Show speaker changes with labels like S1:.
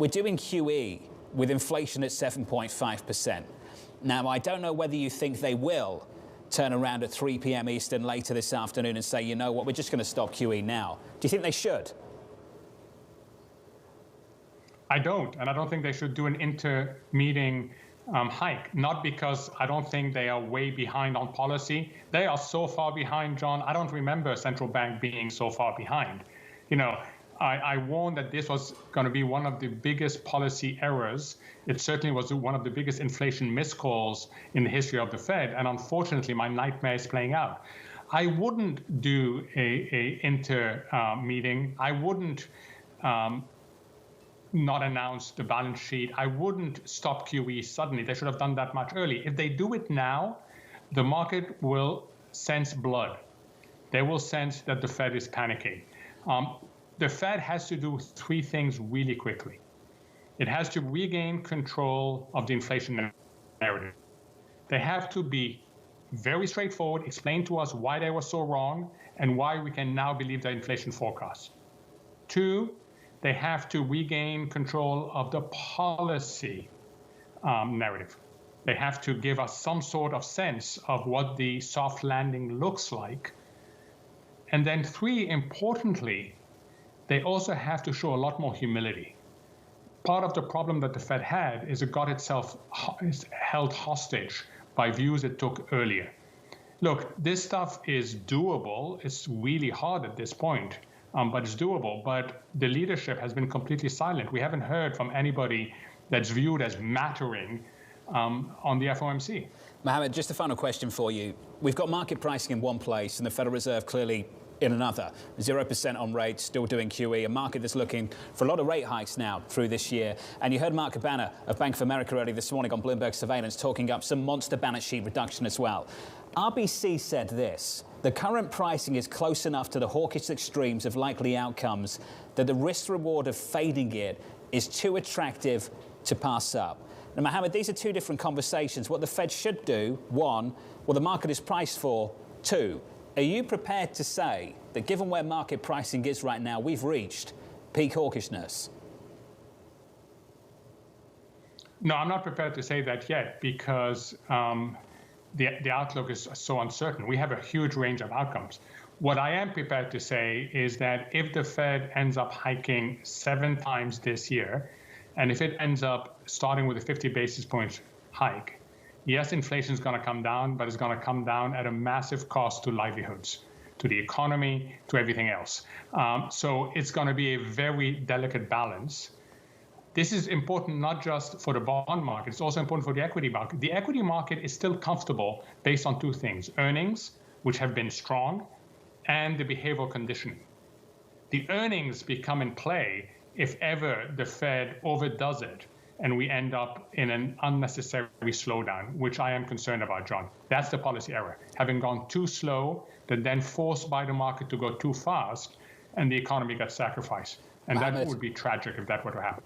S1: we're doing QE with inflation at 7.5%. Now, I don't know whether you think they will turn around at 3 p.m. Eastern later this afternoon and say, you know what, we're just going to stop QE now. Do you think they should?
S2: I don't, and I don't think they should do an inter-meeting hike, not because I don't think they are way behind on policy. They are so far behind, John. I don't remember a central bank being so far behind. You know, I warned that this was going to be one of the biggest policy errors. It certainly was one of the biggest inflation miscalls in the history of the Fed, and unfortunately, my nightmare is playing out. I wouldn't do a inter-meeting. I wouldn't not announce the balance sheet. I wouldn't stop QE suddenly. They should have done that much early. If they do it now, the market will sense blood. They will sense that the Fed is panicking. The Fed has to do three things really quickly. It has to regain control of the inflation narrative. They have to be very straightforward, explain to us why they were so wrong and why we can now believe their inflation forecast. Two, they have to regain control of the policy narrative. They have to give us some sort of sense of what the soft landing looks like. And then three, importantly, they also have to show a lot more humility. Part of the problem that the Fed had is it got itself held hostage by views it took earlier. Look, this stuff is doable. It's really hard at this point. But it's doable. But the leadership has been completely silent. We haven't heard from anybody that's viewed as mattering on the FOMC.
S1: Mohamed, just a final question for you. We've got market pricing in one place and the Federal Reserve clearly in another. 0% on rates, still doing QE, a market that's looking for a lot of rate hikes now through this year. And you heard Mark Cabana of Bank of America earlier this morning on Bloomberg Surveillance talking up some monster balance sheet reduction as well. RBC said this: the current pricing is close enough to the hawkish extremes of likely outcomes that the risk-reward of fading it is too attractive to pass up. Now, Mohamed, these are two different conversations. What the Fed should do, one, what the market is priced for, two. Are you prepared to say that given where market pricing is right now, we've reached peak hawkishness?
S2: No, I'm not prepared to say that yet because the outlook is so uncertain. We have a huge range of outcomes. What I am prepared to say is that if the Fed ends up hiking 7 times this year, and if it ends up starting with a 50 basis point hike, yes, inflation is going to come down, but it's going to come down at a massive cost to livelihoods, to the economy, to everything else. So it's going to be a very delicate balance. This is important not just for the bond market, it's also important for the equity market. The equity market is still comfortable based on two things: earnings, which have been strong, and the behavioral conditioning. The earnings become in play if ever the Fed overdoes it and we end up in an unnecessary slowdown, which I am concerned about, John. That's the policy error. Having gone too slow, that then forced by the market to go too fast, and the economy gets sacrificed. And that would be tragic if that were to happen.